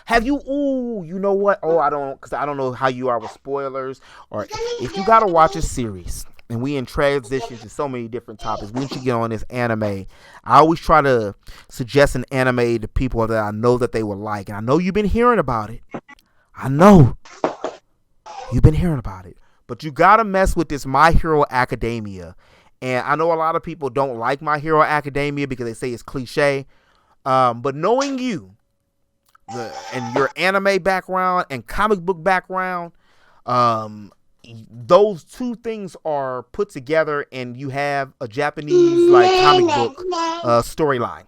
Have you? Ooh, you know what? Oh, because I don't know how you are with spoilers. Or if you gotta watch a series, and we in transition to so many different topics. Once you get on this anime, I always try to suggest an anime to people that I know that they would like, and I know you've been hearing about it. I know you've been hearing about it, but you gotta mess with this My Hero Academia. And I know a lot of people don't like My Hero Academia because they say it's cliche. But knowing you, and your anime background and comic book background, um, those two things are put together, and you have a Japanese like comic book storyline.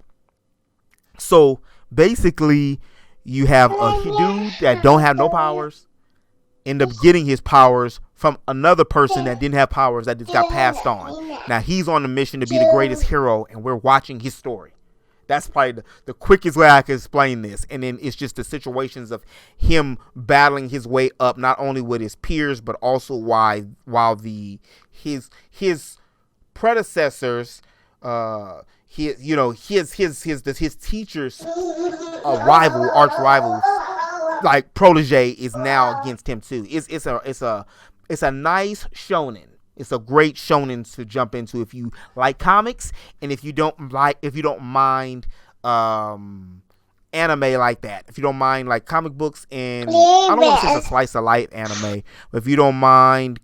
So basically, you have a dude that don't have no powers, end up getting his powers from another person that didn't have powers that just got passed on. Now he's on a mission to be the greatest hero, and we're watching his story. That's probably the quickest way I can explain this. And then it's just the situations of him battling his way up, not only with his peers, but also while his predecessors, his teachers, arch rivals, like protege, is now against him too. It's a nice shonen. It's a great shonen to jump into if you like comics, and if you don't mind anime like that. If you don't mind like comic books, and I don't want to say it's a slice of life anime, but if you don't mind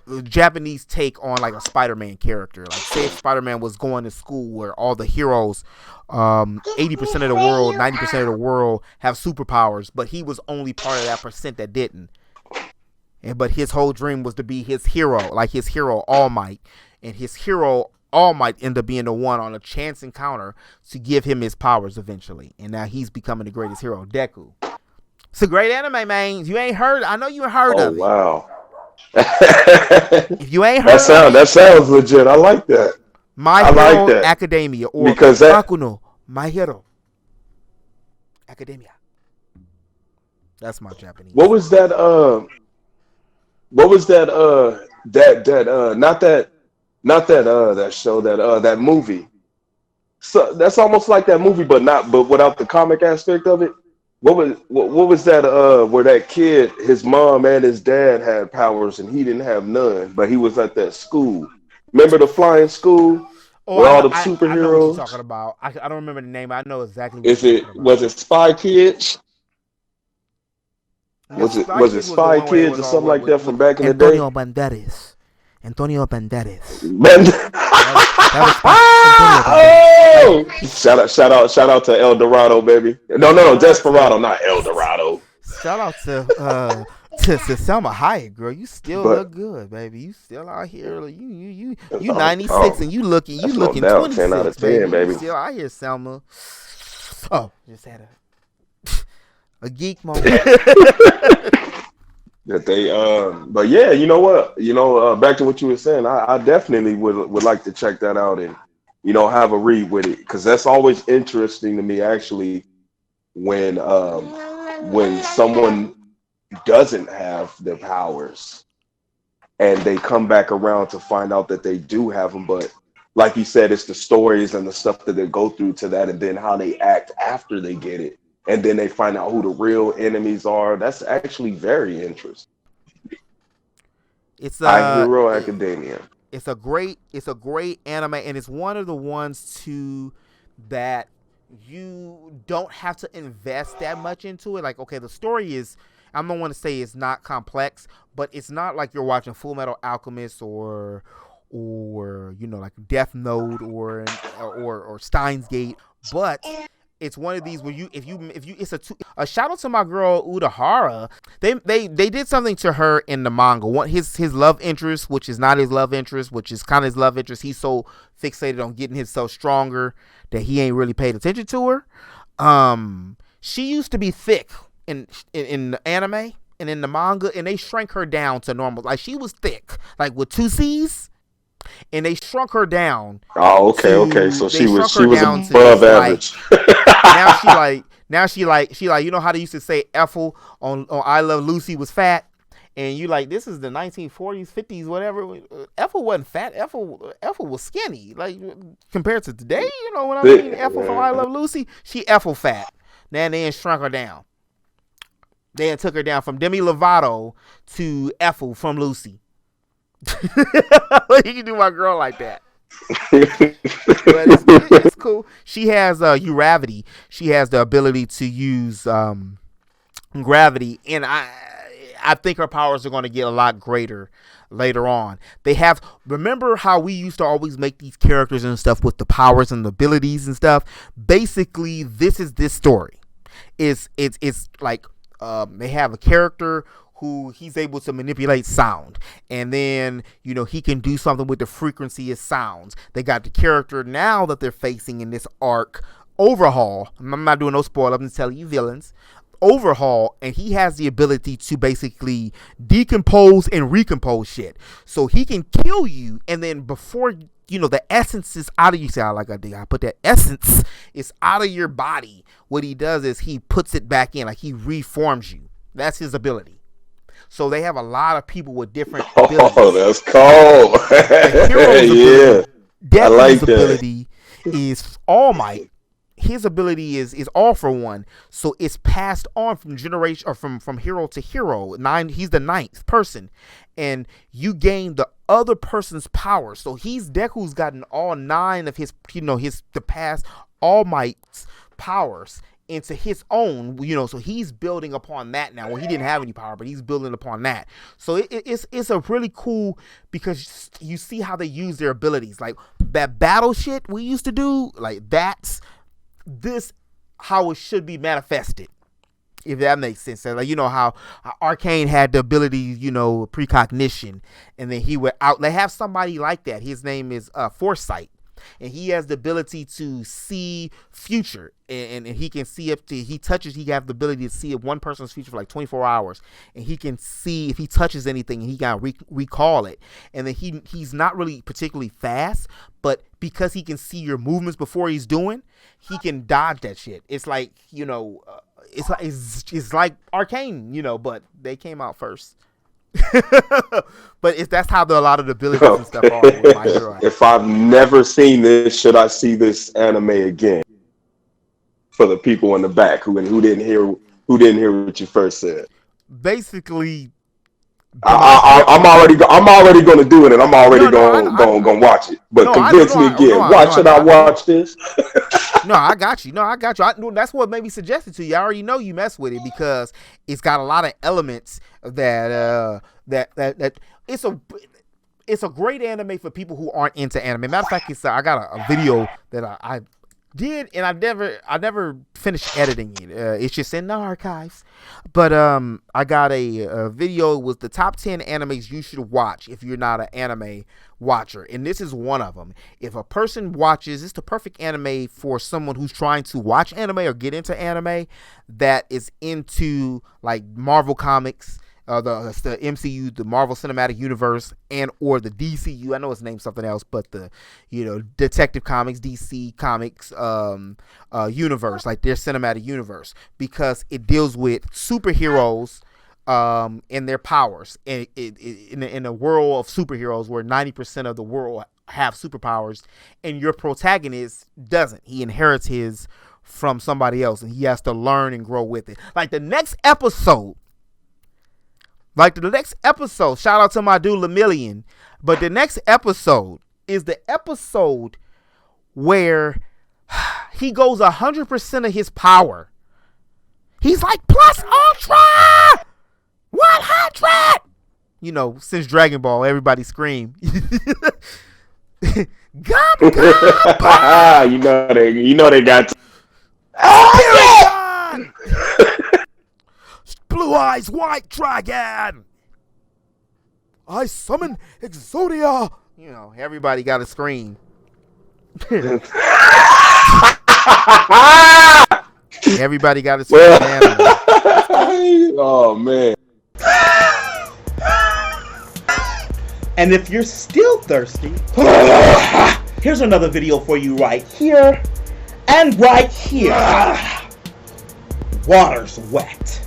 the Japanese take on like a Spider-Man character, like say if Spider-Man was going to school where all the heroes, 80% of the world, 90% of the world have superpowers, but he was only part of that percent that didn't. But his whole dream was to be his hero, like his hero All Might. And his hero All Might ended up being the one on a chance encounter to give him his powers eventually. And now he's becoming the greatest hero, Deku. It's a great anime, man. You ain't heard. I know you ain't heard of it. Wow. If you ain't heard that sounds legit. I like that. My Hero Academia, or because Bakuno, My Hero Academia. That's my Japanese. What was that? What was that? That show, that movie. So that's almost like that movie, but without the comic aspect of it. What was that? Where that kid, his mom and his dad had powers, and he didn't have none, but he was at that school. Remember the flying school with all the superheroes? I know what you're talking about. I don't remember the name. I know exactly what you're talking about. Was it Spy Kids? Was it Spy Kids or something like that from back in the day? Antonio Banderas. Oh! Shout out to El Dorado, baby. No, Desperado, not El Dorado. Shout out to Selma Hayek, girl. You still look good, baby. You still out here. You 96 and you looking 26, 10 out of 10, baby. You still out here, Selma. Oh, just had a geek moment. That they but yeah, you know what, back to what you were saying, I definitely would like to check that out and have a read with it, because that's always interesting to me actually when someone doesn't have their powers and they come back around to find out that they do have them. But like you said, it's the stories and the stuff that they go through to that, and then how they act after they get it. And then they find out who the real enemies are. That's actually very interesting. It's My Hero Academia. It's a great anime, and it's one of the ones too that you don't have to invest that much into it. Like, okay, the story is, I don't want to say it's not complex, but it's not like you're watching Full Metal Alchemist or like Death Note or Steins Gate, but it's one of these where it's a shout out to my girl Udahara. They did something to her in the manga. His love interest, which is not his love interest, which is kind of his love interest. He's so fixated on getting himself stronger that he ain't really paid attention to her. She used to be thick in the anime and in the manga, and they shrank her down to normal. Like, she was thick, like with 2 C's. And they shrunk her down. Oh, okay. So she was above average. Now she like you know how they used to say Ethel on I Love Lucy was fat, and you like, this is the 1940s, 50s, whatever. Ethel wasn't fat. Ethel was skinny, like compared to today. You know what I mean? Ethel from I Love Lucy, she Ethel fat. Then they shrunk her down. They took her down from Demi Lovato to Ethel from Lucy. You can do my girl like that. But it's cool. She has Uravity. She has the ability to use gravity, and I think her powers are going to get a lot greater later on. Remember how we used to always make these characters and stuff with the powers and the abilities and stuff? Basically, this is this story. It's like they have a character who he's able to manipulate sound, and then he can do something with the frequency of sounds. They got the character now that they're facing in this arc, Overhaul. I'm not doing no spoiler, I'm just telling you villains. Overhaul, and he has the ability to basically decompose and recompose shit. So he can kill you, and then before the essence is out of you. See, I put that essence is out of your body. What he does is he puts it back in, like he reforms you. That's his ability. So they have a lot of people with different abilities. Oh, that's cool. Yeah, Deadly's I like that. ability is All Might. His ability is All for One. So it's passed on from generation or from hero to hero. He's the 9th person, and you gain the other person's power. So he's Deku's gotten all 9 of his the past All Might's powers into his own, so he's building upon that now. Well, he didn't have any power, but he's building upon that. So it's a really cool, because you see how they use their abilities. Like that battle shit we used to do, like that's this how it should be manifested, if that makes sense. So, like, how Arcane had the ability, precognition, and then he would out. They have somebody like that. His name is Foresight. And he has the ability to see future, and he can see if he touches. He has the ability to see if one person's future for like 24 hours, and he can see if he touches anything, and he can recall it. And then he's not really particularly fast, but because he can see your movements before he's doing, he can dodge that shit. It's like it's like Arcane, but they came out first. But that's how a lot of the abilities and stuff are with My Hero. If I've never seen this, should I see this anime again? For the people in the back who didn't hear what you first said. Basically, I'm already going to do it, and I'm already going to watch it. But convince me again. Why should I watch this? No, I got you. That's what made me suggest it to you. I already know you mess with it because it's got a lot of elements that it's a great anime for people who aren't into anime. Matter of fact, I got a video that I did, and I never finished editing it. It's just in the archives. But I got a video with the top 10 animes you should watch if you're not an anime watcher, and this is one of them. If a person watches, it's the perfect anime for someone who's trying to watch anime or get into anime that is into like Marvel Comics, the MCU, the Marvel Cinematic Universe, and or the DCU. I know it's named something else, but the Detective Comics, DC Comics universe, like their cinematic universe, because it deals with superheroes and their powers, and in a world of superheroes where 90% of the world have superpowers, and your protagonist doesn't. He inherits his from somebody else, and he has to learn and grow with it. Like the next episode, shout out to my dude Lemillion, but the next episode is the episode where he goes 100% of his power. He's like plus ultra 100. Since Dragon Ball, everybody scream. Gum. they got. Blue eyes, white dragon. I summon Exodia. Everybody got to scream. Everybody got to scream. Oh man. And if you're still thirsty, here's another video for you right here and right here. Water's wet.